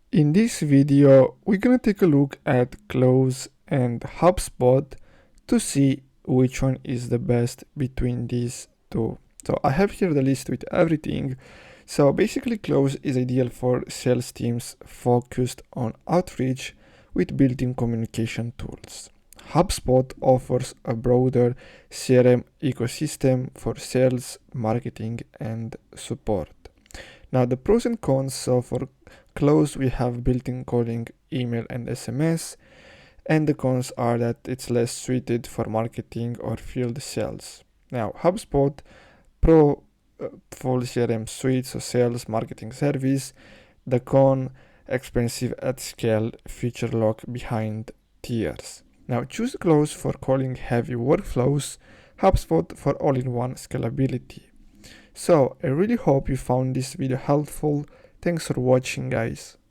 In this video, we're gonna take a look at CLOSE and HubSpot to see which one is the best between these two. So I have here the list with everything. So basically CLOSE is ideal for sales teams focused on outreach with built-in communication tools. HubSpot offers a broader CRM ecosystem for sales, marketing, and support. Now the pros and cons, so for CLOSE we have built-in calling, email and SMS, and the cons are that it's less suited for marketing or field sales. Now HubSpot Pro full CRM suite, so sales, marketing, service. The con, expensive at scale, feature lock behind tiers. Now choose CLOSE for calling heavy workflows, HubSpot for all-in-one scalability. So I really hope you found this video helpful. Thanks for watching, guys.